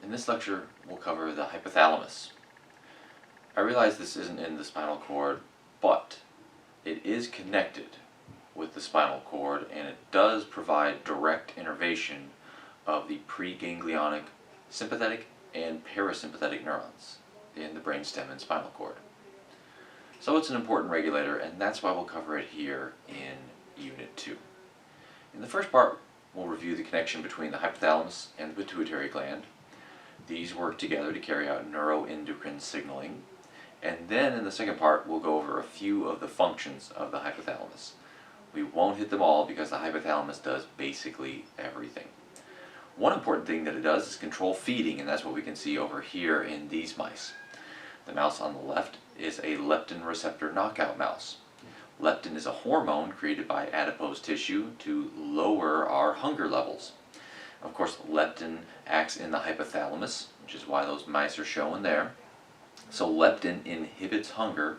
In this lecture, we'll cover the hypothalamus. I realize this isn't in the spinal cord, but it is connected with the spinal cord, and it does provide direct innervation of the preganglionic sympathetic and parasympathetic neurons in the brainstem and spinal cord. So it's an important regulator, and that's why we'll cover it here in Unit 2. In the first part, we'll review the connection between the hypothalamus and the pituitary gland. These work together to carry out neuroendocrine signaling. And then in the second part, we'll go over a few of the functions of the hypothalamus. We won't hit them all because the hypothalamus does basically everything. One important thing that it does is control feeding, and that's what we can see over here in these mice. The mouse on the left is a leptin receptor knockout mouse. Leptin is a hormone created by adipose tissue to lower our hunger levels. Of course, leptin acts in the hypothalamus, which is why those mice are shown there. So leptin inhibits hunger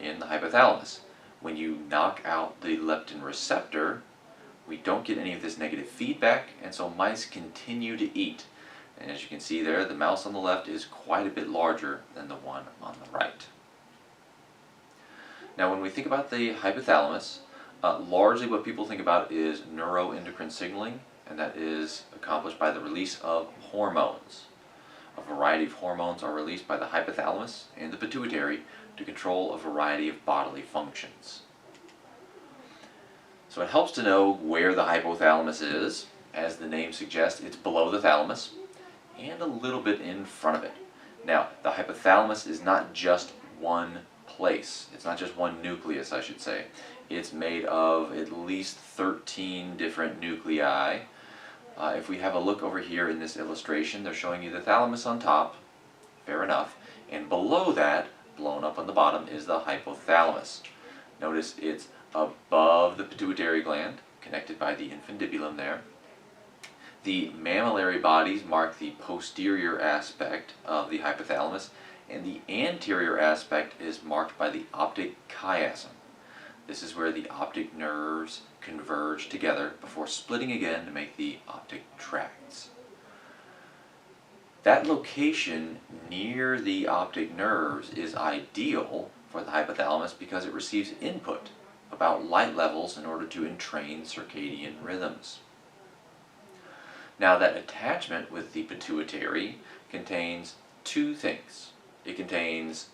in the hypothalamus. When you knock out the leptin receptor, we don't get any of this negative feedback, and so mice continue to eat. And as you can see there, the mouse on the left is quite a bit larger than the one on the right. Now when we think about the hypothalamus, largely what people think about is neuroendocrine signaling, and that is accomplished by the release of hormones. A variety of hormones are released by the hypothalamus and the pituitary to control a variety of bodily functions. So it helps to know where the hypothalamus is. As the name suggests, it's below the thalamus and a little bit in front of it. Now, the hypothalamus is not just one place. It's not just one nucleus, I should say. It's made of at least 13 different nuclei. If we have a look over here in this illustration, they're showing you the thalamus on top, fair enough, and below that, blown up on the bottom, is the hypothalamus. Notice it's above the pituitary gland, connected by the infundibulum there. The mammillary bodies mark the posterior aspect of the hypothalamus, and the anterior aspect is marked by the optic chiasm. This is where the optic nerves converge together before splitting again to make the optic tracts. That location near the optic nerves is ideal for the hypothalamus because it receives input about light levels in order to entrain circadian rhythms. Now that attachment with the pituitary contains two things. It contains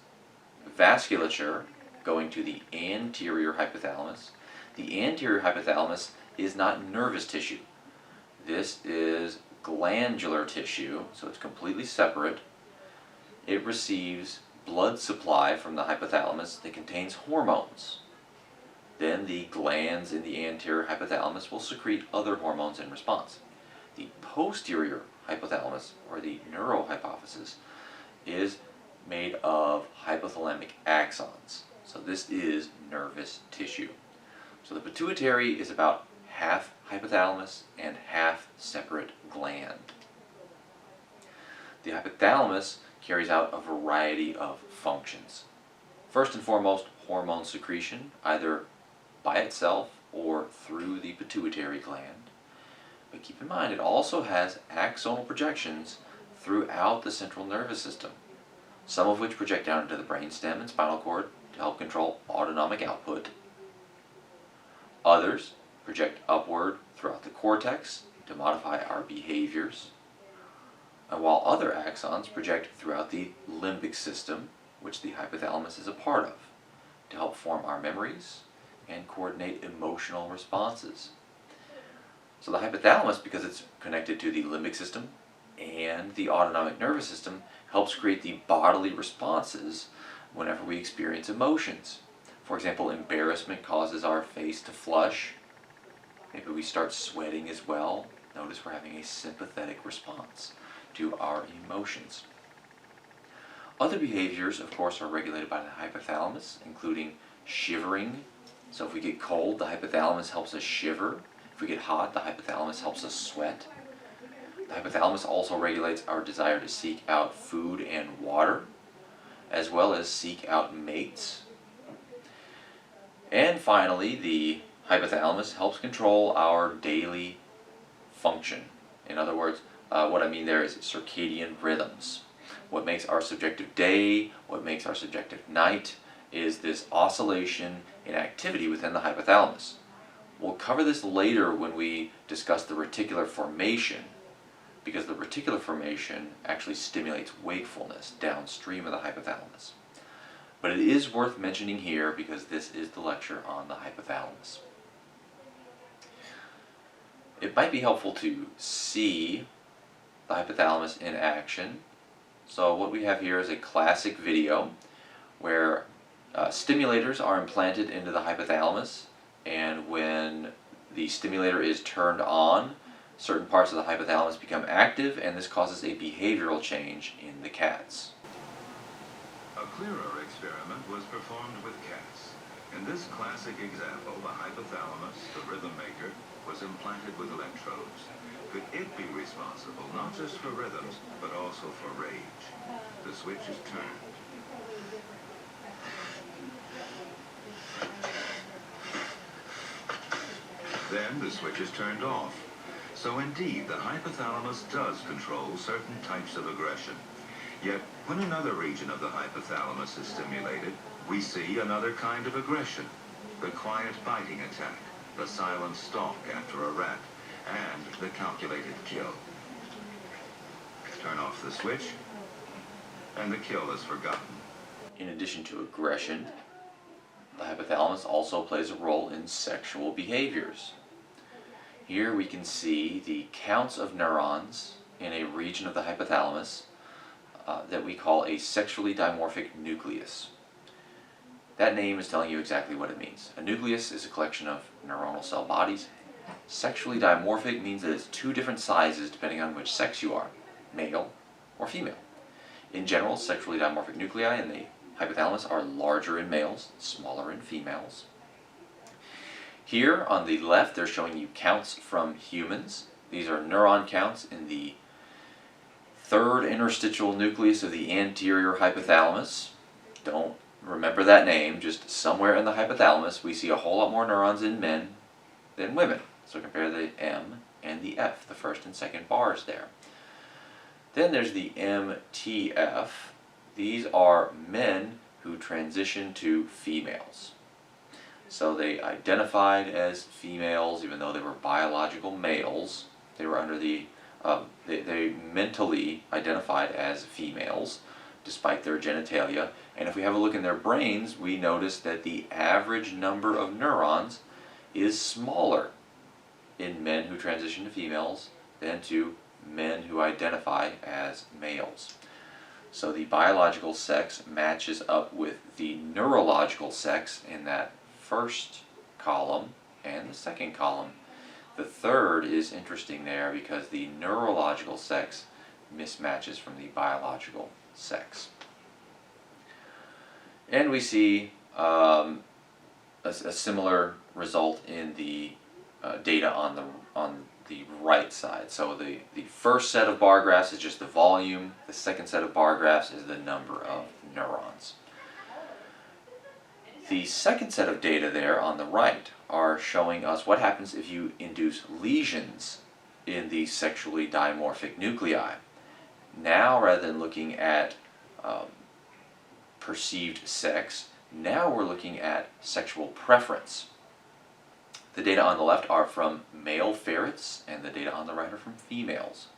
vasculature going to the anterior hypothalamus. The anterior hypothalamus is not nervous tissue. This is glandular tissue, so it's completely separate. It receives blood supply from the hypothalamus that contains hormones. Then the glands in the anterior hypothalamus will secrete other hormones in response. The posterior hypothalamus, or the neurohypophysis, is made of hypothalamic axons. So this is nervous tissue. So the pituitary is about half hypothalamus and half separate gland. The hypothalamus carries out a variety of functions. First and foremost, hormone secretion, either by itself or through the pituitary gland. But keep in mind, it also has axonal projections throughout the central nervous system, some of which project down into the brainstem and spinal cord to help control autonomic output. Others project upward throughout the cortex to modify our behaviors, and while other axons project throughout the limbic system, which the hypothalamus is a part of, to help form our memories and coordinate emotional responses. So the hypothalamus, because it's connected to the limbic system and the autonomic nervous system, helps create the bodily responses whenever we experience emotions. For example, embarrassment causes our face to flush. Maybe we start sweating as well. Notice we're having a sympathetic response to our emotions. Other behaviors, of course, are regulated by the hypothalamus, including shivering. So if we get cold, the hypothalamus helps us shiver. If we get hot, the hypothalamus helps us sweat. The hypothalamus also regulates our desire to seek out food and water, as well as seek out mates. And finally, the hypothalamus helps control our daily function. In other words, What I mean there is circadian rhythms. What makes our subjective day, what makes our subjective night, is this oscillation in activity within the hypothalamus. We'll cover this later when we discuss the reticular formation, because the reticular formation actually stimulates wakefulness downstream of the hypothalamus. But it is worth mentioning here because this is the lecture on the hypothalamus. It might be helpful to see the hypothalamus in action. So what we have here is a classic video where stimulators are implanted into the hypothalamus, and when the stimulator is turned on, certain parts of the hypothalamus become active, and this causes a behavioral change in the cats. A clearer experiment was performed with cats. In this classic example, the hypothalamus, the rhythm maker, was implanted with electrodes. Could it be responsible not just for rhythms, but also for rage? The switch is turned. Then the switch is turned off. So indeed, the hypothalamus does control certain types of aggression. Yet, when another region of the hypothalamus is stimulated, we see another kind of aggression. The quiet biting attack, the silent stalk after a rat, and the calculated kill. Turn off the switch, and the kill is forgotten. In addition to aggression, the hypothalamus also plays a role in sexual behaviors. Here we can see the counts of neurons in a region of the hypothalamus that we call a sexually dimorphic nucleus. That name is telling you exactly what it means. A nucleus is a collection of neuronal cell bodies. Sexually dimorphic means that it's two different sizes depending on which sex you are, male or female. In general, sexually dimorphic nuclei in the hypothalamus are larger in males, smaller in females. Here on the left, they're showing you counts from humans. These are neuron counts in the third interstitial nucleus of the anterior hypothalamus. Don't remember that name, just somewhere in the hypothalamus we see a whole lot more neurons in men than women. So compare the M and the F, the first and second bars there. Then there's the MTF. These are men who transition to females. So they identified as females even though they were biological males. They were under the, they mentally identified as females despite their genitalia. And if we have a look in their brains, we notice that the average number of neurons is smaller in men who transition to females than to men who identify as males. So the biological sex matches up with the neurological sex in that first column and the second column. The third is interesting there because the neurological sex mismatches from the biological sex. And we see a similar result in the data on the right side. So the first set of bar graphs is just the volume. The second set of bar graphs is the number of neurons. The second set of data there on the right are showing us what happens if you induce lesions in the sexually dimorphic nuclei. Now, rather than looking at perceived sex, now we're looking at sexual preference. The data on the left are from male ferrets, and the data on the right are from females.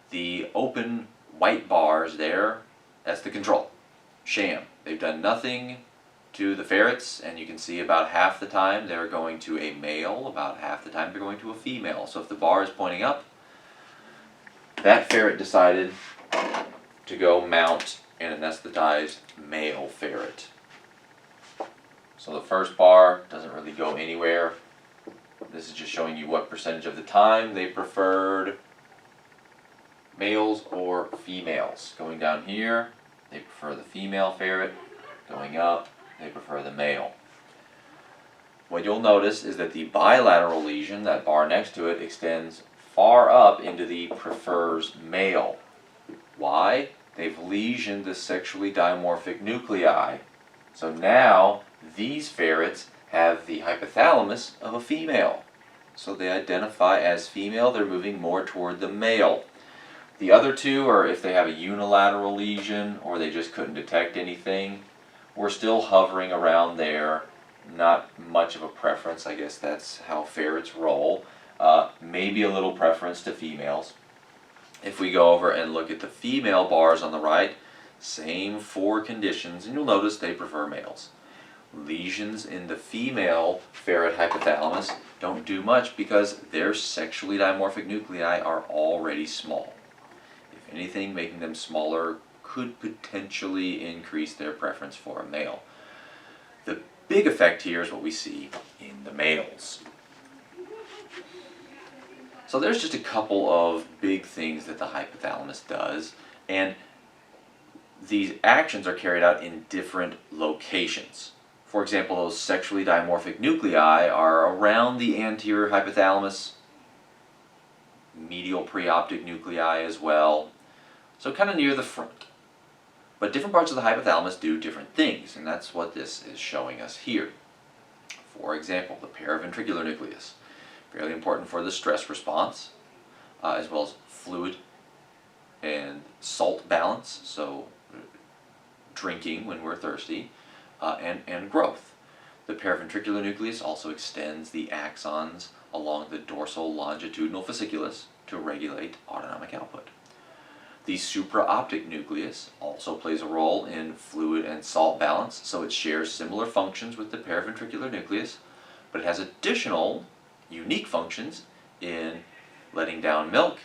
The open white bars there, that's the control, sham. They've done nothing to the ferrets, and you can see about half the time they're going to a male, about half the time they're going to a female. So if the bar is pointing up, that ferret decided to go mount an anesthetized male ferret. So the first bar doesn't really go anywhere. This is just showing you what percentage of the time they preferred males or females. Going down here, they prefer the female ferret. Going up, they prefer the male. What you'll notice is that the bilateral lesion, that bar next to it, extends far up into the prefers male. Why? They've lesioned the sexually dimorphic nuclei. So now these ferrets have the hypothalamus of a female. So they identify as female, they're moving more toward the male. The other two are if they have a unilateral lesion or they just couldn't detect anything. We're still hovering around there. Not much of a preference. I guess that's how ferrets roll. Maybe a little preference to females. If we go over and look at the female bars on the right, same 4 conditions, and you'll notice they prefer males. Lesions in the female ferret hypothalamus don't do much because their sexually dimorphic nuclei are already small. If anything, making them smaller could potentially increase their preference for a male. The big effect here is what we see in the males. So there's just a couple of big things that the hypothalamus does, and these actions are carried out in different locations. For example, those sexually dimorphic nuclei are around the anterior hypothalamus, medial preoptic nuclei as well, so kind of near the front. But different parts of the hypothalamus do different things, and that's what this is showing us here. For example, the periventricular nucleus, fairly important for the stress response, as well as fluid and salt balance, so drinking when we're thirsty, and growth. The periventricular nucleus also extends the axons along the dorsal longitudinal fasciculus to regulate autonomic output. The supraoptic nucleus also plays a role in fluid and salt balance, so it shares similar functions with the periventricular nucleus, but it has additional unique functions in letting down milk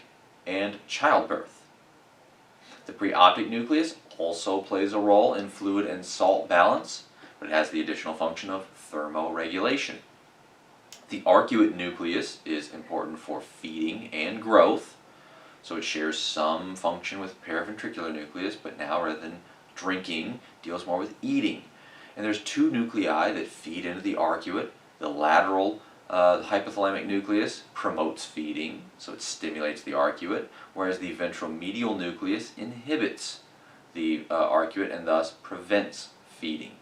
and childbirth. The preoptic nucleus also plays a role in fluid and salt balance, but it has the additional function of thermoregulation. The arcuate nucleus is important for feeding and growth, so it shares some function with periventricular nucleus, but now rather than drinking, deals more with eating. And there's 2 nuclei that feed into the arcuate. The lateral hypothalamic nucleus promotes feeding, so it stimulates the arcuate, whereas the ventromedial nucleus inhibits the arcuate and thus prevents feeding.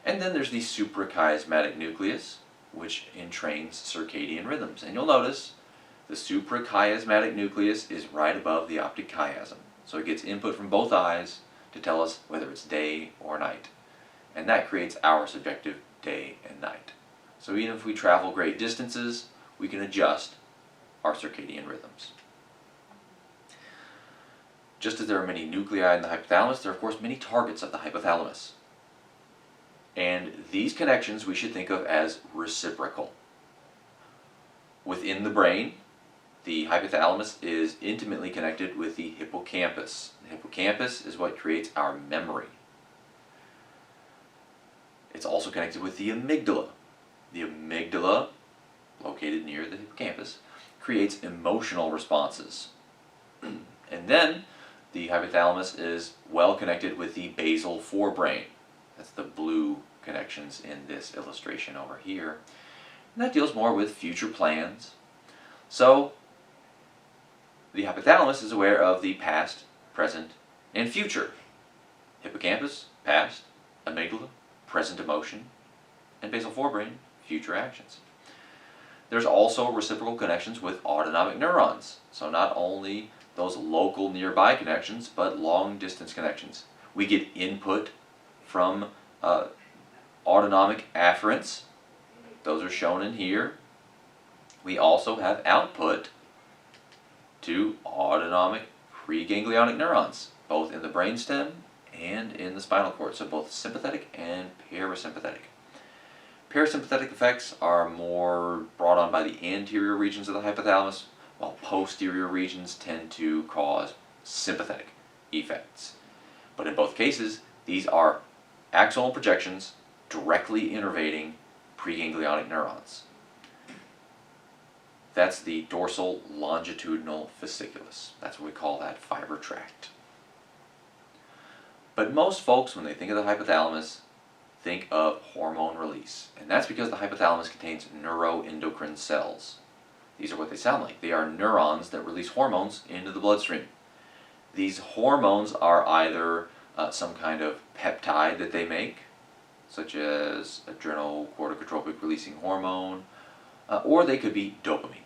And then there's the suprachiasmatic nucleus, which entrains circadian rhythms. And you'll notice the suprachiasmatic nucleus is right above the optic chiasm, so it gets input from both eyes to tell us whether it's day or night. And that creates our subjective day and night. So even if we travel great distances, we can adjust our circadian rhythms. Just as there are many nuclei in the hypothalamus, there are of course many targets of the hypothalamus. And these connections we should think of as reciprocal. Within the brain, the hypothalamus is intimately connected with the hippocampus. The hippocampus is what creates our memory. It's also connected with the amygdala. The amygdala, located near the hippocampus, creates emotional responses. And then the hypothalamus is well connected with the basal forebrain. That's the blue connections in this illustration over here. And that deals more with future plans. So the hypothalamus is aware of the past, present, and future. Hippocampus, past; amygdala, present emotion; and basal forebrain, future actions. There's also reciprocal connections with autonomic neurons. So not only those local nearby connections, but long distance connections. We get input from autonomic afferents. Those are shown in here. We also have output to autonomic preganglionic neurons, both in the brainstem and in the spinal cord, so both sympathetic and parasympathetic. Parasympathetic effects are more brought on by the anterior regions of the hypothalamus, while posterior regions tend to cause sympathetic effects. But in both cases, these are axonal projections directly innervating preganglionic neurons. That's the dorsal longitudinal fasciculus. That's what we call that fiber tract. But most folks, when they think of the hypothalamus, think of hormone release. And that's because the hypothalamus contains neuroendocrine cells. These are what they sound like. They are neurons that release hormones into the bloodstream. These hormones are either some kind of peptide that they make, such as adrenocorticotropic releasing hormone, or they could be dopamine.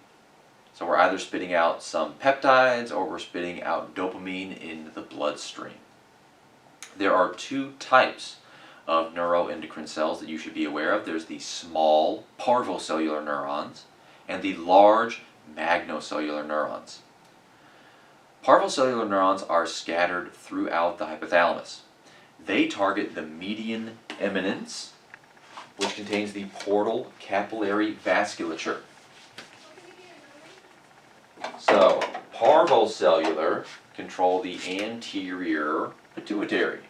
So we're either spitting out some peptides or we're spitting out dopamine into the bloodstream. There are two types of neuroendocrine cells that you should be aware of. There's the small parvocellular neurons and the large magnocellular neurons. Parvocellular neurons are scattered throughout the hypothalamus. They target the median eminence, which contains the portal capillary vasculature. So, parvocellular control the anterior pituitary.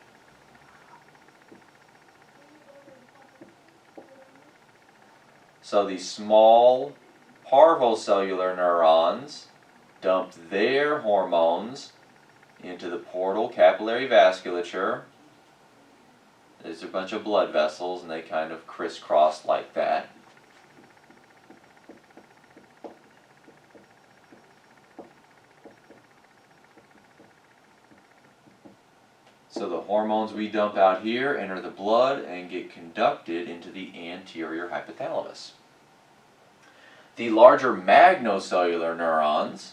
So the small parvocellular neurons dump their hormones into the portal capillary vasculature. There's a bunch of blood vessels and they kind of crisscross like that. So the hormones we dump out here enter the blood and get conducted into the anterior hypothalamus. The larger magnocellular neurons,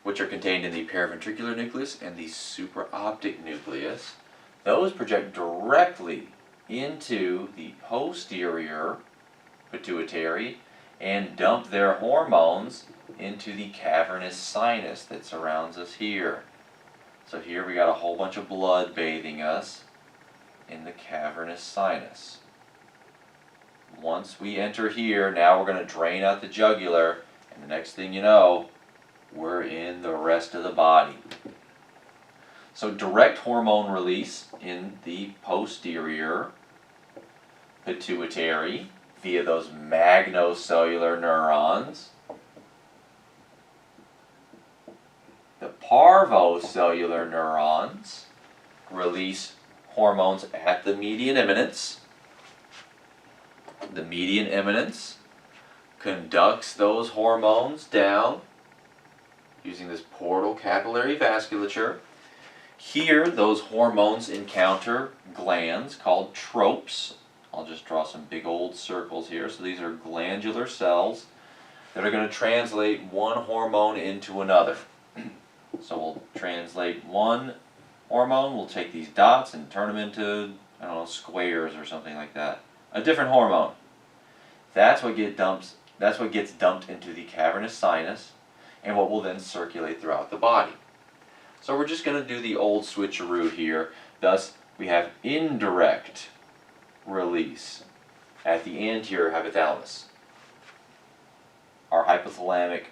which are contained in the periventricular nucleus and the supraoptic nucleus, those project directly into the posterior pituitary and dump their hormones into the cavernous sinus that surrounds us here. So here we got a whole bunch of blood bathing us in the cavernous sinus. Once we enter here, now we're going to drain out the jugular, and the next thing you know, we're in the rest of the body. So direct hormone release in the posterior pituitary via those magnocellular neurons. The parvocellular neurons release hormones at the median eminence. The median eminence conducts those hormones down using this portal capillary vasculature. Here, those hormones encounter glands called tropes. I'll just draw some big old circles here. So these are glandular cells that are going to translate one hormone into another. So we'll translate one hormone, we'll take these dots and turn them into, I don't know, squares or something like that. A different hormone. That's what gets dumped into the cavernous sinus and what will then circulate throughout the body. So we're just going to do the old switcheroo here. Thus, we have indirect release at the anterior hypothalamus. Our hypothalamic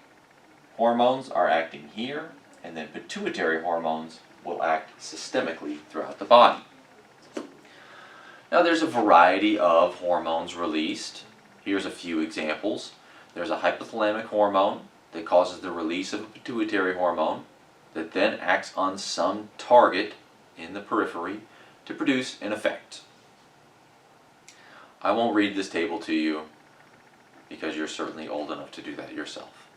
hormones are acting here, and then pituitary hormones will act systemically throughout the body. Now there's a variety of hormones released. Here's a few examples. There's a hypothalamic hormone that causes the release of a pituitary hormone that then acts on some target in the periphery to produce an effect. I won't read this table to you because you're certainly old enough to do that yourself.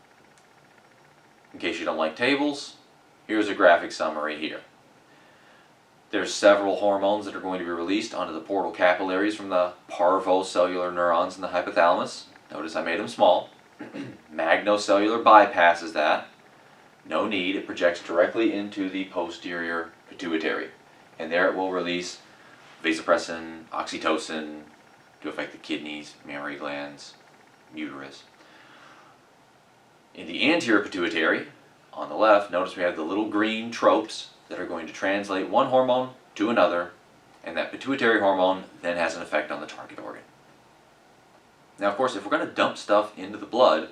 In case you don't like tables, here's a graphic summary here. There's several hormones that are going to be released onto the portal capillaries from the parvocellular neurons in the hypothalamus. Notice I made them small. Magnocellular bypasses that. No need. It projects directly into the posterior pituitary. And there it will release vasopressin, oxytocin to affect the kidneys, mammary glands, uterus. In the anterior pituitary, on the left, notice we have the little green tropes that are going to translate one hormone to another, and that pituitary hormone then has an effect on the target organ. Now, of course, if we're going to dump stuff into the blood,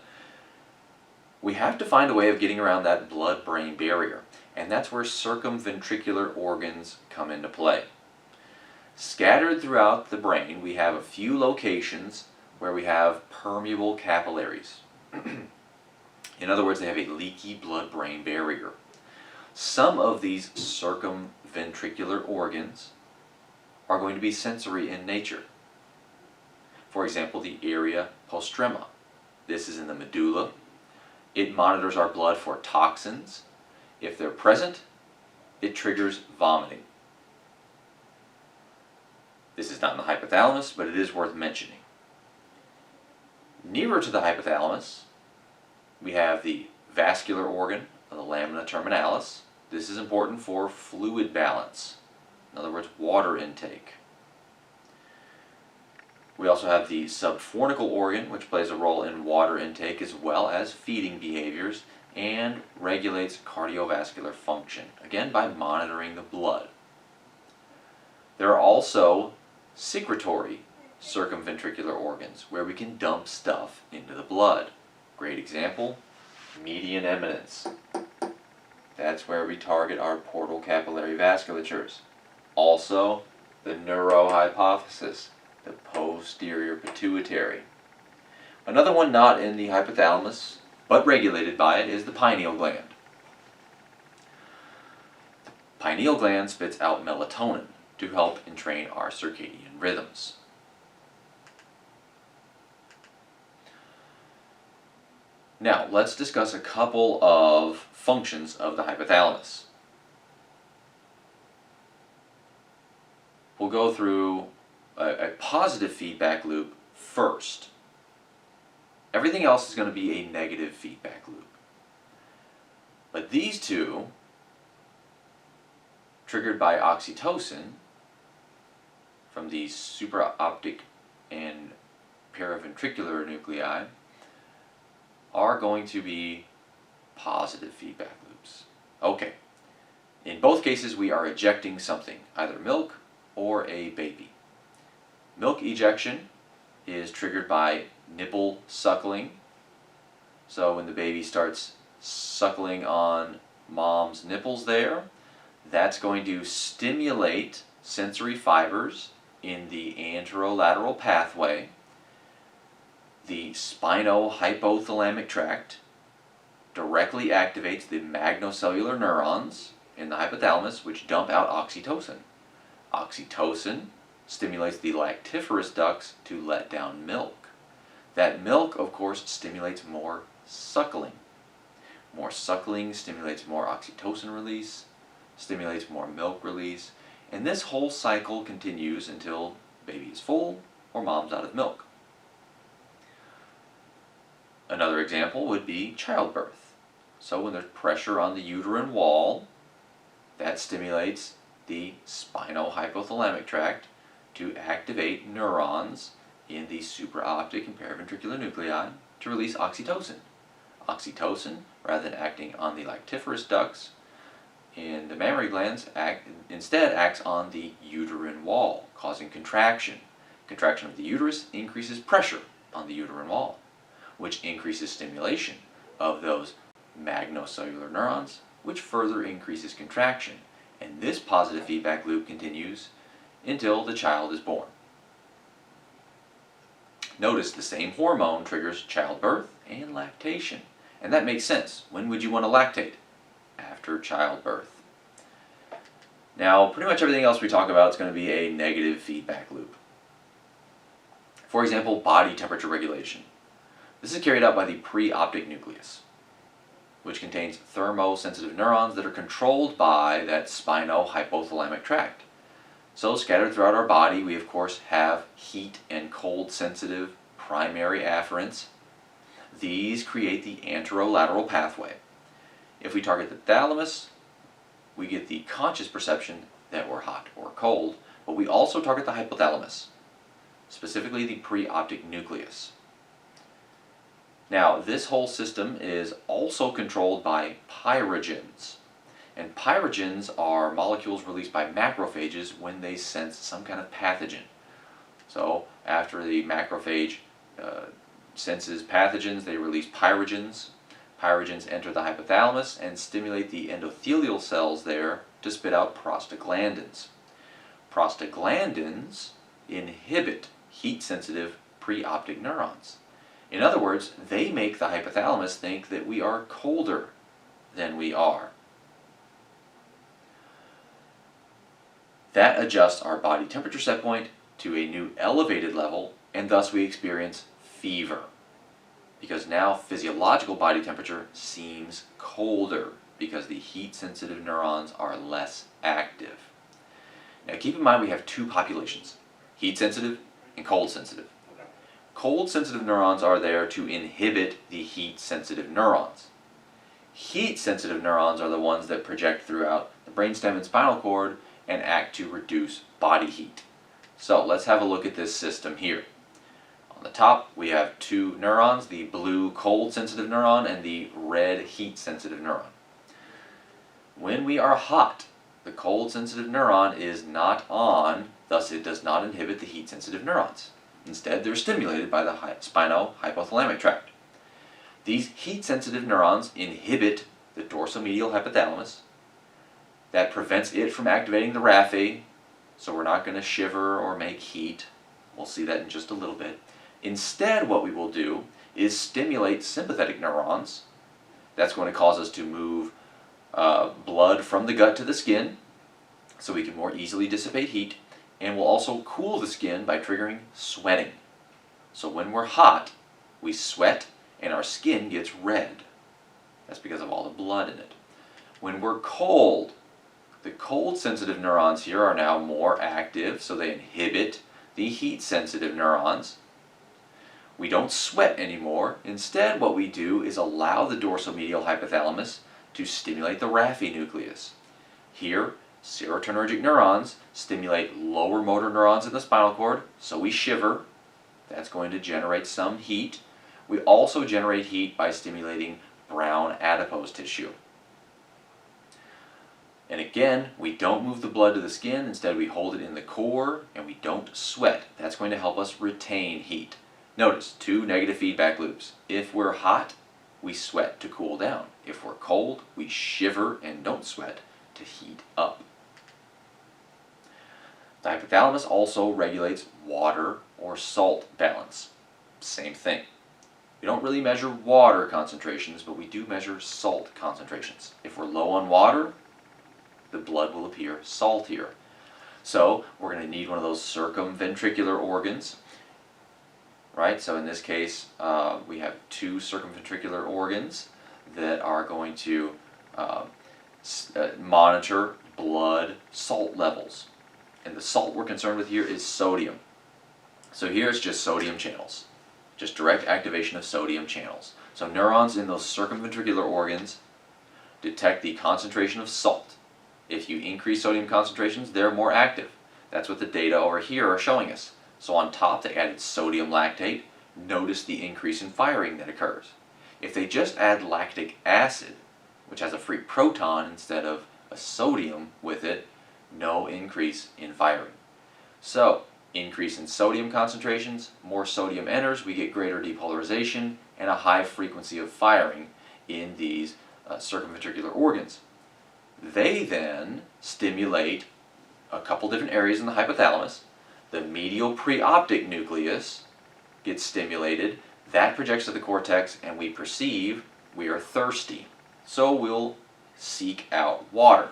we have to find a way of getting around that blood-brain barrier, and that's where circumventricular organs come into play. Scattered throughout the brain, we have a few locations where we have permeable capillaries. In other words, they have a leaky blood-brain barrier. Some of these circumventricular organs are going to be sensory in nature. For example, the area postrema. This is in the medulla. It monitors our blood for toxins. If they're present, it triggers vomiting. This is not in the hypothalamus, but it is worth mentioning. Nearer to the hypothalamus, we have the vascular organ of the lamina terminalis. This is important for fluid balance, in other words, water intake. We also have the subfornical organ, which plays a role in water intake as well as feeding behaviors and regulates cardiovascular function, again by monitoring the blood. There are also secretory circumventricular organs where we can dump stuff into the blood. Great example, median eminence. That's where we target our portal capillary vasculatures. Also, the neurohypophysis, the posterior pituitary. Another one not in the hypothalamus, but regulated by it, is the pineal gland. The pineal gland spits out melatonin to help entrain our circadian rhythms. Now, let's discuss a couple of functions of the hypothalamus. We'll go through a positive feedback loop first. Everything else is going to be a negative feedback loop. But these two, triggered by oxytocin from the supraoptic and periventricular nuclei, are going to be positive feedback loops. Okay, in both cases we are ejecting something, either milk or a baby. Milk ejection is triggered by nipple suckling. So when the baby starts suckling on mom's nipples there, that's going to stimulate sensory fibers in the anterolateral pathway. The spino-hypothalamic tract directly activates the magnocellular neurons in the hypothalamus, which dump out oxytocin. Oxytocin stimulates the lactiferous ducts to let down milk. That milk, of course, stimulates more suckling. More suckling stimulates more oxytocin release, stimulates more milk release, and this whole cycle continues until baby is full or mom's out of milk. Another example would be childbirth. So when there's pressure on the uterine wall, that stimulates the spino-hypothalamic tract to activate neurons in the supraoptic and periventricular nuclei to release oxytocin. Oxytocin, rather than acting on the lactiferous ducts in the mammary glands, instead acts on the uterine wall, causing contraction. Contraction of the uterus increases pressure on the uterine wall, which increases stimulation of those magnocellular neurons, which further increases contraction. And this positive feedback loop continues until the child is born. Notice the same hormone triggers childbirth and lactation. And that makes sense. When would you want to lactate? After childbirth. Now, pretty much everything else we talk about is going to be a negative feedback loop. For example, body temperature regulation. This is carried out by the preoptic nucleus, which contains thermosensitive neurons that are controlled by that spino-hypothalamic tract. So scattered throughout our body, we of course have heat and cold sensitive primary afferents. These create the anterolateral pathway. If we target the thalamus, we get the conscious perception that we're hot or cold, but we also target the hypothalamus, specifically the preoptic nucleus. Now, this whole system is also controlled by pyrogens. And pyrogens are molecules released by macrophages when they sense some kind of pathogen. So, after the macrophage senses pathogens, they release pyrogens. Pyrogens enter the hypothalamus and stimulate the endothelial cells there to spit out prostaglandins. Prostaglandins inhibit heat-sensitive preoptic neurons. In other words, they make the hypothalamus think that we are colder than we are. That adjusts our body temperature set point to a new elevated level, and thus we experience fever. Because now physiological body temperature seems colder because the heat-sensitive neurons are less active. Now keep in mind we have two populations, heat-sensitive and cold-sensitive. Cold sensitive neurons are there to inhibit the heat sensitive neurons. Heat sensitive neurons are the ones that project throughout the brainstem and spinal cord and act to reduce body heat. So let's have a look at this system here. On the top we have two neurons, the blue cold sensitive neuron and the red heat sensitive neuron. When we are hot, the cold sensitive neuron is not on, thus it does not inhibit the heat sensitive neurons. Instead, they're stimulated by the spino-hypothalamic tract. These heat sensitive neurons inhibit the dorsal-medial hypothalamus. That prevents it from activating the raphe, so we're not going to shiver or make heat. We'll see that in just a little bit. Instead, what we will do is stimulate sympathetic neurons. That's going to cause us to move blood from the gut to the skin so we can more easily dissipate heat, and will also cool the skin by triggering sweating. So when we're hot, we sweat and our skin gets red. That's because of all the blood in it. When we're cold, the cold sensitive neurons here are now more active, so they inhibit the heat sensitive neurons. We don't sweat anymore. Instead, what we do is allow the dorsal-medial hypothalamus to stimulate the raphe nucleus. Here, serotonergic neurons stimulate lower motor neurons in the spinal cord, so we shiver. That's going to generate some heat. We also generate heat by stimulating brown adipose tissue. And again, we don't move the blood to the skin. Instead, we hold it in the core, and we don't sweat. That's going to help us retain heat. Notice, two negative feedback loops. If we're hot, we sweat to cool down. If we're cold, we shiver and don't sweat to heat up. The hypothalamus also regulates water or salt balance. Same thing. We don't really measure water concentrations, but we do measure salt concentrations. If we're low on water, the blood will appear saltier. So we're going to need one of those circumventricular organs. Right? So in this case, we have two circumventricular organs that are going to monitor blood salt levels. And the salt we're concerned with here is sodium. So here it's just sodium channels. Just direct activation of sodium channels. So neurons in those circumventricular organs detect the concentration of salt. If you increase sodium concentrations, they're more active. That's what the data over here are showing us. So on top they added sodium lactate. Notice the increase in firing that occurs. If they just add lactic acid, which has a free proton instead of a sodium with it, no increase in firing. So, increase in sodium concentrations, more sodium enters, we get greater depolarization and a high frequency of firing in these circumventricular organs. They then stimulate a couple different areas in the hypothalamus. The medial preoptic nucleus gets stimulated. That projects to the cortex and we perceive we are thirsty. So we'll seek out water.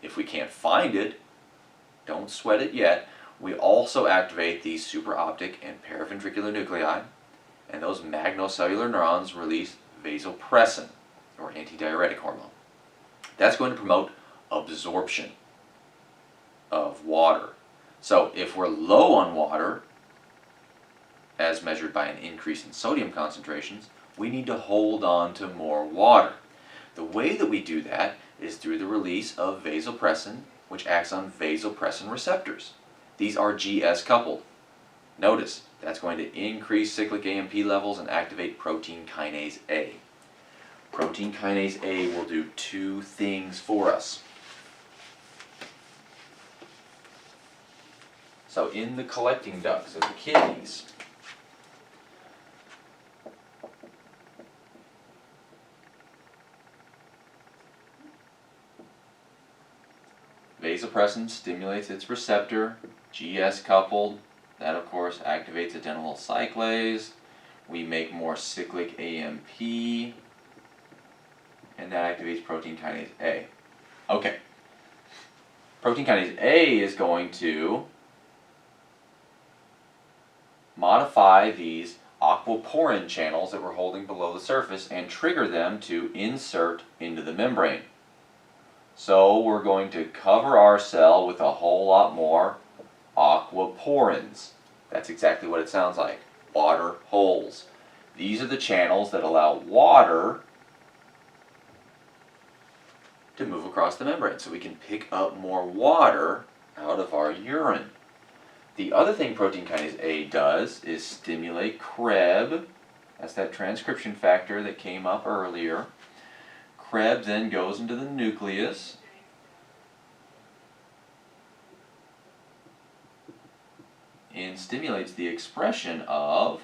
If we can't find it, don't sweat it yet. We also activate the supraoptic and periventricular nuclei, and those magnocellular neurons release vasopressin, or antidiuretic hormone. That's going to promote absorption of water. So if we're low on water, as measured by an increase in sodium concentrations, we need to hold on to more water. The way that we do that is through the release of vasopressin, which acts on vasopressin receptors. These are GS coupled. Notice, that's going to increase cyclic AMP levels and activate protein kinase A. Protein kinase A will do two things for us. So in the collecting ducts of the kidneys, vasopressin stimulates its receptor, GS coupled. That of course activates adenylyl cyclase. We make more cyclic AMP, and that activates protein kinase A. Okay. Protein kinase A is going to modify these aquaporin channels that we're holding below the surface and trigger them to insert into the membrane. So we're going to cover our cell with a whole lot more aquaporins. That's exactly what it sounds like. water holes. These are the channels that allow water to move across the membrane, so we can pick up more water out of our urine. The other thing protein kinase A does is stimulate Krebs. That's that transcription factor that came up earlier. Krebs then goes into the nucleus and stimulates the expression of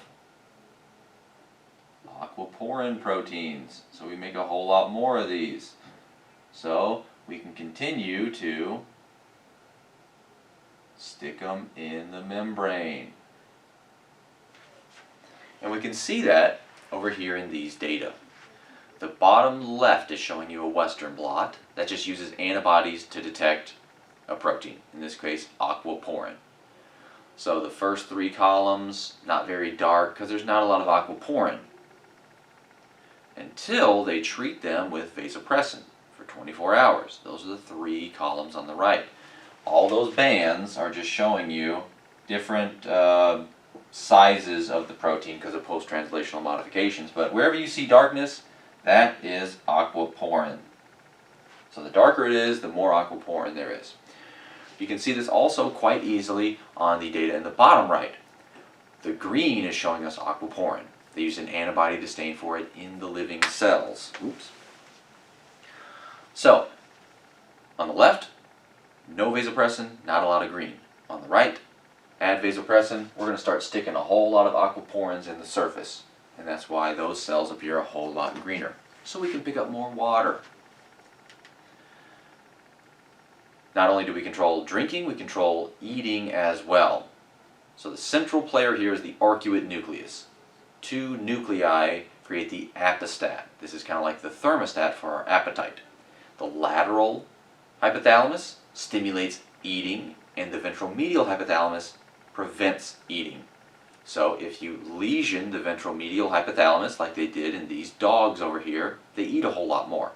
aquaporin proteins. So we make a whole lot more of these. So we can continue to stick them in the membrane. And we can see that over here in these data. The bottom left is showing you a Western blot that just uses antibodies to detect a protein, in this case aquaporin. So the first three columns, not very dark because there's not a lot of aquaporin, until they treat them with vasopressin for 24 hours. Those are the three columns on the right. All those bands are just showing you different sizes of the protein because of post-translational modifications. But wherever you see darkness, that is aquaporin. So the darker it is, the more aquaporin there is. You can see this also quite easily on the data in the bottom right. The green is showing us aquaporin. They use an antibody to stain for it in the living cells. Oops. So, on the left, no vasopressin, not a lot of green. On the right, add vasopressin, we're going to start sticking a whole lot of aquaporins in the surface. And that's why those cells appear a whole lot greener. So we can pick up more water. Not only do we control drinking, we control eating as well. So the central player here is the arcuate nucleus. Two nuclei create the apostat. This is kind of like the thermostat for our appetite. The lateral hypothalamus stimulates eating, and the ventral medial hypothalamus prevents eating. So if you lesion the ventral medial hypothalamus like they did in these dogs over here, they eat a whole lot more.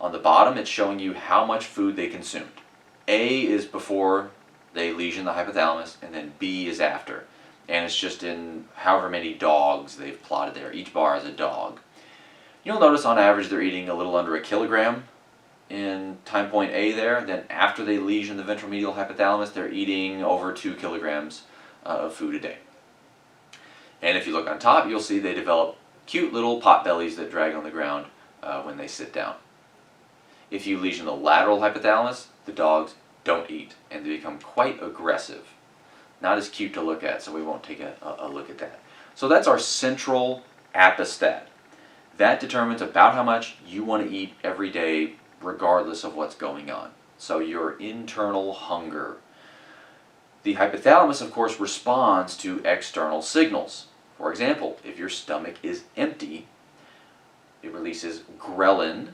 On the bottom, it's showing you how much food they consumed. A is before they lesion the hypothalamus, and then B is after. And it's just in however many dogs they've plotted there. Each bar is a dog. You'll notice on average they're eating a little under 1 kilogram in time point A there. Then after they lesion the ventral medial hypothalamus, they're eating over 2 kilograms of food a day. And if you look on top, you'll see they develop cute little pot bellies that drag on the ground when they sit down. If you lesion the lateral hypothalamus, the dogs don't eat, and they become quite aggressive. Not as cute to look at, so we won't take a look at that. So that's our central apostat. That determines about how much you want to eat every day, regardless of what's going on. So your internal hunger. The hypothalamus, of course, responds to external signals. For example, if your stomach is empty, it releases ghrelin.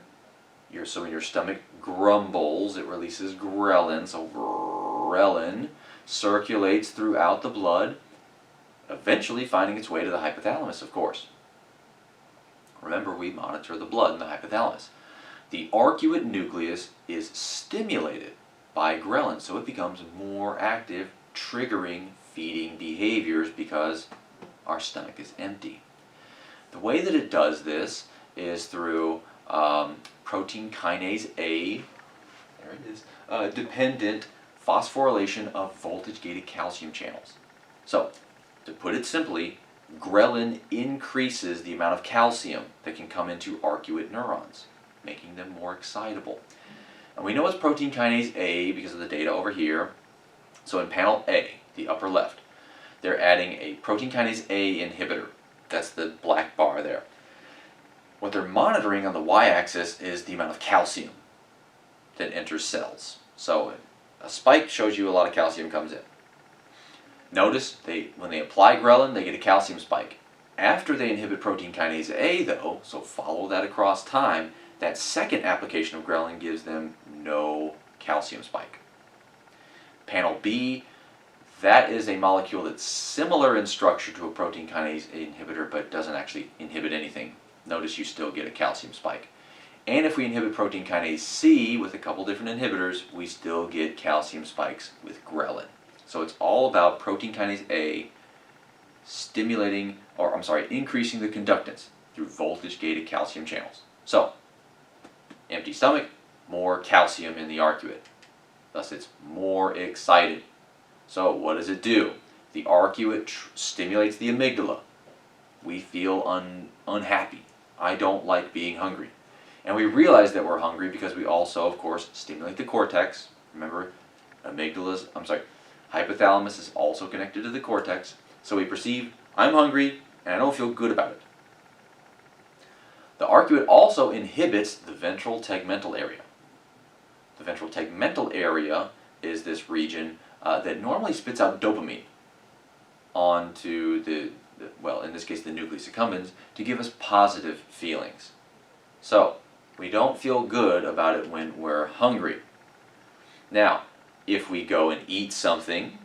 So when your stomach grumbles, it releases ghrelin. So ghrelin circulates throughout the blood, eventually finding its way to the hypothalamus, of course. Remember, we monitor the blood in the hypothalamus. The arcuate nucleus is stimulated by ghrelin, so it becomes more active, triggering feeding behaviors because our stomach is empty. The way that it does this is through protein kinase A, there it is, dependent phosphorylation of voltage-gated calcium channels. So, to put it simply, ghrelin increases the amount of calcium that can come into arcuate neurons, making them more excitable. And we know it's protein kinase A because of the data over here. So in panel A, the upper left, they're adding a protein kinase A inhibitor. That's the black bar there. What they're monitoring on the y-axis is the amount of calcium that enters cells. So a spike shows you a lot of calcium comes in. Notice when they apply ghrelin, they get a calcium spike. After they inhibit protein kinase A, though, so follow that across time, that second application of ghrelin gives them no calcium spike. Panel B, that is a molecule that's similar in structure to a protein kinase A inhibitor, but doesn't actually inhibit anything. Notice you still get a calcium spike. And if we inhibit protein kinase C with a couple different inhibitors, we still get calcium spikes with ghrelin. So it's all about protein kinase A increasing the conductance through voltage-gated calcium channels. So, empty stomach, more calcium in the arcuate. Thus it's more excited. So what does it do? The arcuate stimulates the amygdala. We feel unhappy. I don't like being hungry. And we realize that we're hungry because we also, of course, stimulate the cortex. Remember, hypothalamus is also connected to the cortex. So we perceive, I'm hungry, and I don't feel good about it. The arcuate also inhibits the ventral tegmental area. The ventral tegmental area is this region that normally spits out dopamine onto in this case the nucleus accumbens, to give us positive feelings. So, we don't feel good about it when we're hungry. Now, if we go and eat something,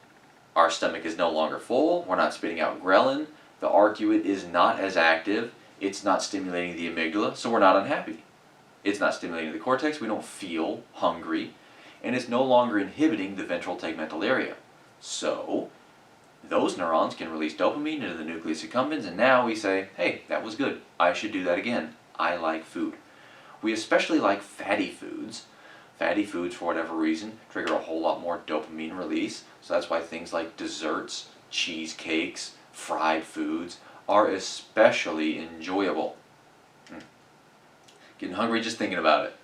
our stomach is no longer full, we're not spitting out ghrelin, the arcuate is not as active, it's not stimulating the amygdala, so we're not unhappy. It's not stimulating the cortex, we don't feel hungry, and it's no longer inhibiting the ventral tegmental area. So, those neurons can release dopamine into the nucleus accumbens, and now we say, hey, that was good, I should do that again. I like food. We especially like fatty foods. Fatty foods, for whatever reason, trigger a whole lot more dopamine release, so that's why things like desserts, cheesecakes, fried foods are especially enjoyable. Getting hungry just thinking about it.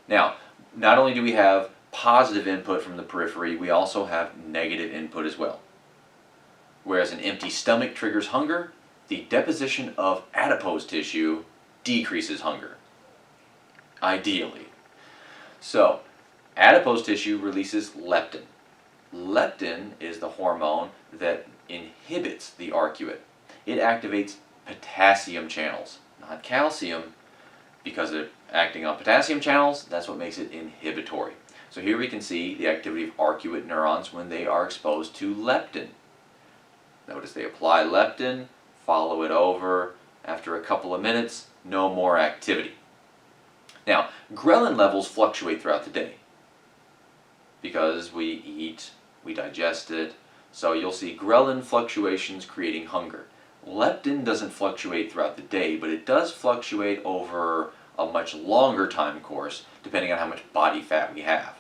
Now, not only do we have positive input from the periphery, we also have negative input as well. Whereas an empty stomach triggers hunger, the deposition of adipose tissue decreases hunger. Ideally. So, adipose tissue releases leptin. Leptin is the hormone that inhibits the arcuate. It activates potassium channels, not calcium. Because they're acting on potassium channels, that's what makes it inhibitory. So here we can see the activity of arcuate neurons when they are exposed to leptin. Notice they apply leptin, follow it over, after a couple of minutes, no more activity. Now, ghrelin levels fluctuate throughout the day. Because we eat, we digest it, so you'll see ghrelin fluctuations creating hunger. Leptin doesn't fluctuate throughout the day, but it does fluctuate over a much longer time course, depending on how much body fat we have.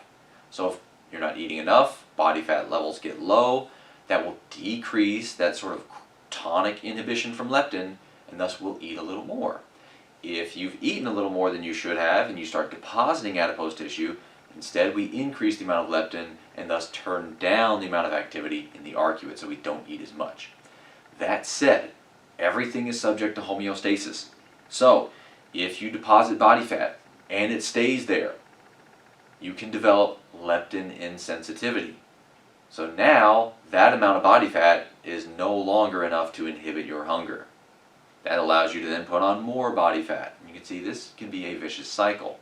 So if you're not eating enough, body fat levels get low, that will decrease that sort of tonic inhibition from leptin, and thus we'll eat a little more. If you've eaten a little more than you should have, and you start depositing adipose tissue, instead we increase the amount of leptin, and thus turn down the amount of activity in the arcuate, so we don't eat as much. That said, everything is subject to homeostasis. So, if you deposit body fat and it stays there, you can develop leptin insensitivity. So now, that amount of body fat is no longer enough to inhibit your hunger. That allows you to then put on more body fat. You can see this can be a vicious cycle.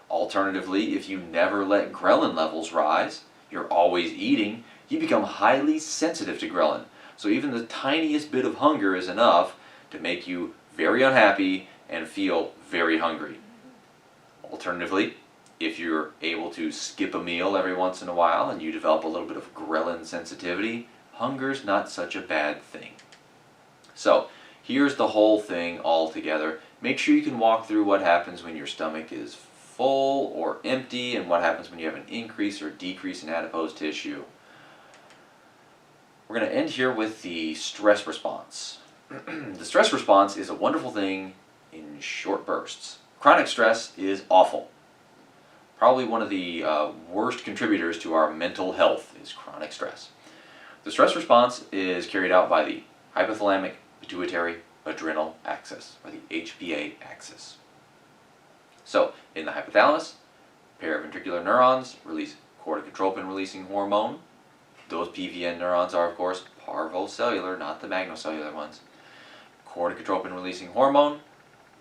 Alternatively, if you never let ghrelin levels rise, you're always eating, you become highly sensitive to ghrelin. So even the tiniest bit of hunger is enough to make you very unhappy and feel very hungry. Alternatively, if you're able to skip a meal every once in a while and you develop a little bit of ghrelin sensitivity, hunger's not such a bad thing. So here's the whole thing all together. Make sure you can walk through what happens when your stomach is full or empty and what happens when you have an increase or decrease in adipose tissue. We're going to end here with the stress response. The stress response is a wonderful thing in short bursts. Chronic stress is awful. Probably one of the worst contributors to our mental health is chronic stress. The stress response is carried out by the hypothalamic pituitary adrenal axis, or the HPA axis. So, in the hypothalamus, periventricular neurons release corticotropin-releasing hormone. Those PVN neurons are, of course, parvocellular, not the magnocellular ones. Corticotropin-releasing hormone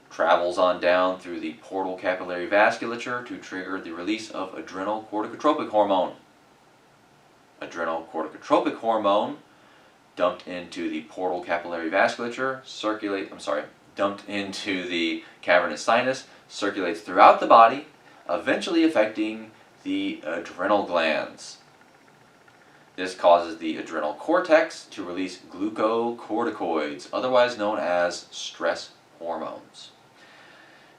travels on down through the portal capillary vasculature to trigger the release of adrenocorticotropic hormone. Adrenocorticotropic hormone dumped into the portal capillary vasculature, dumped into the cavernous sinus, circulates throughout the body, eventually affecting the adrenal glands. This causes the adrenal cortex to release glucocorticoids, otherwise known as stress hormones.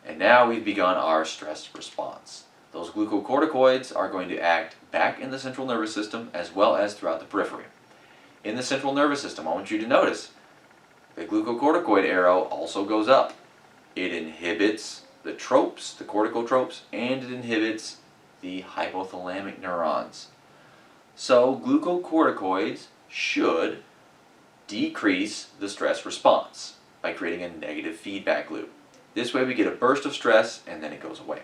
And now we've begun our stress response. Those glucocorticoids are going to act back in the central nervous system as well as throughout the periphery. In the central nervous system, I want you to notice the glucocorticoid arrow also goes up. It inhibits the tropes, the corticotropes, and it inhibits the hypothalamic neurons. So glucocorticoids should decrease the stress response by creating a negative feedback loop. This way we get a burst of stress and then it goes away.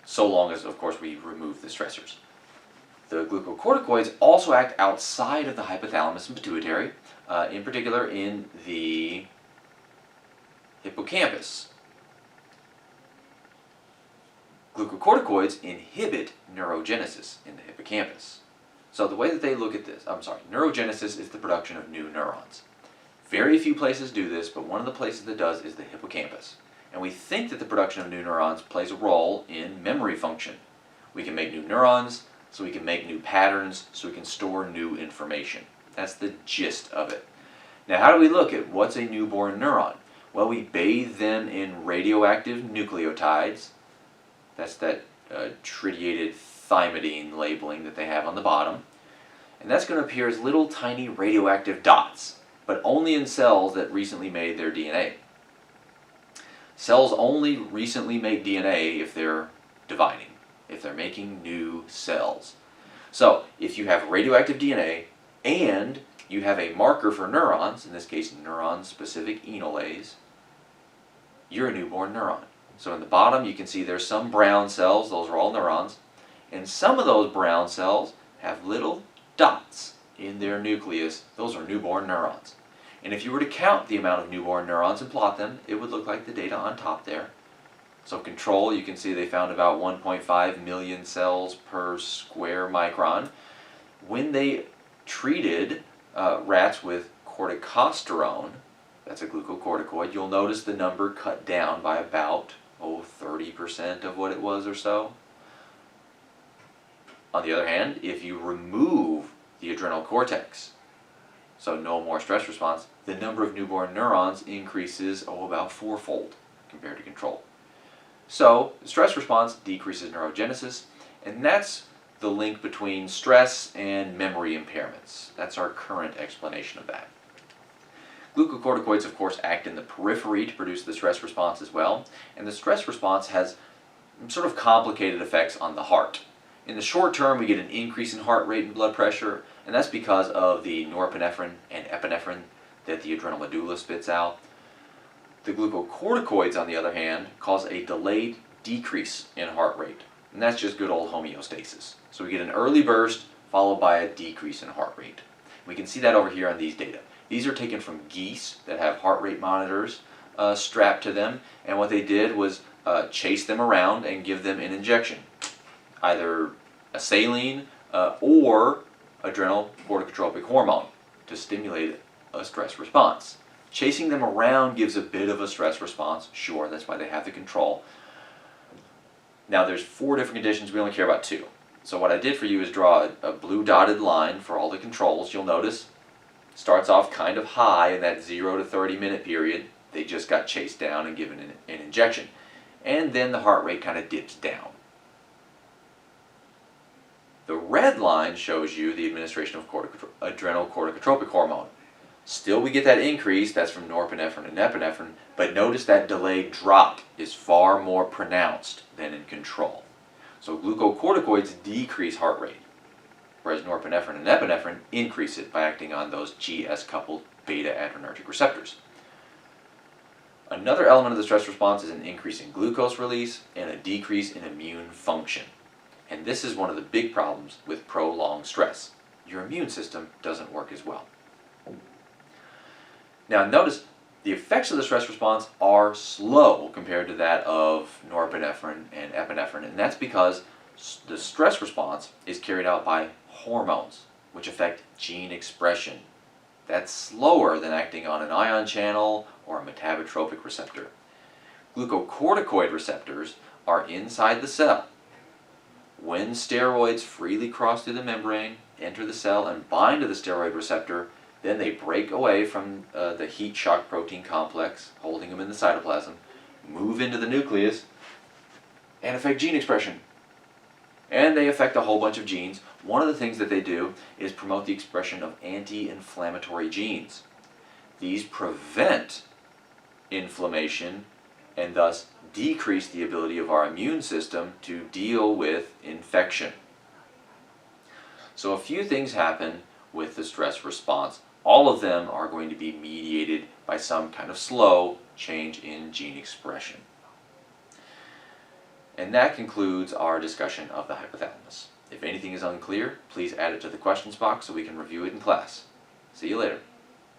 So long as, of course, we remove the stressors. The glucocorticoids also act outside of the hypothalamus and pituitary, in particular in the hippocampus. Glucocorticoids inhibit neurogenesis in the hippocampus. So the way that they look at this, neurogenesis is the production of new neurons. Very few places do this, but one of the places that does is the hippocampus. And we think that the production of new neurons plays a role in memory function. We can make new neurons, so we can make new patterns, so we can store new information. That's the gist of it. Now, how do we look at what's a newborn neuron? Well, we bathe them in radioactive nucleotides. That's that tritiated thymidine labeling that they have on the bottom. And that's going to appear as little tiny radioactive dots, but only in cells that recently made their DNA. Cells only recently make DNA if they're dividing, if they're making new cells. So, if you have radioactive DNA and you have a marker for neurons, in this case neuron-specific enolase, you're a newborn neuron. So in the bottom you can see there's some brown cells, those are all neurons, and some of those brown cells have little dots in their nucleus. Those are newborn neurons. And if you were to count the amount of newborn neurons and plot them, it would look like the data on top there. So control, you can see they found about 1.5 million cells per square micron. When they treated rats with corticosterone, that's a glucocorticoid, you'll notice the number cut down by about 30% of what it was or so. On the other hand, if you remove the adrenal cortex, so no more stress response, the number of newborn neurons increases about fourfold compared to control. So the stress response decreases neurogenesis, and that's the link between stress and memory impairments. That's our current explanation of that. Glucocorticoids, of course, act in the periphery to produce the stress response as well, and the stress response has sort of complicated effects on the heart. In the short term, we get an increase in heart rate and blood pressure, and that's because of the norepinephrine and epinephrine that the adrenal medulla spits out. The glucocorticoids, on the other hand, cause a delayed decrease in heart rate, and that's just good old homeostasis. So we get an early burst followed by a decrease in heart rate. We can see that over here on these data. These are taken from geese that have heart rate monitors strapped to them, and what they did was chase them around and give them an injection, either a saline or adrenal corticotropic hormone to stimulate a stress response. Chasing them around gives a bit of a stress response, sure, that's why they have the control. Now there's 4 different conditions, we only care about 2. So what I did for you is draw a blue dotted line for all the controls. You'll notice it starts off kind of high in that 0 to 30 minute period. They just got chased down and given an injection. And then the heart rate kind of dips down. The red line shows you the administration of adrenal corticotropic hormone. Still we get that increase, that's from norepinephrine and epinephrine, but notice that delayed drop is far more pronounced than in control. So glucocorticoids decrease heart rate, whereas norepinephrine and epinephrine increase it by acting on those GS-coupled beta-adrenergic receptors. Another element of the stress response is an increase in glucose release and a decrease in immune function. And this is one of the big problems with prolonged stress. Your immune system doesn't work as well. Now notice the effects of the stress response are slow compared to that of norepinephrine and epinephrine, and that's because the stress response is carried out by hormones, which affect gene expression. That's slower than acting on an ion channel or a metabotropic receptor. Glucocorticoid receptors are inside the cell. when steroids freely cross through the membrane, enter the cell, and bind to the steroid receptor, then they break away from the heat shock protein complex, holding them in the cytoplasm, move into the nucleus, and affect gene expression. And they affect a whole bunch of genes. One of the things that they do is promote the expression of anti-inflammatory genes. These prevent inflammation and thus decrease the ability of our immune system to deal with infection. So a few things happen with the stress response. All of them are going to be mediated by some kind of slow change in gene expression. And that concludes our discussion of the hypothalamus. If anything is unclear, please add it to the questions box so we can review it in class. See you later.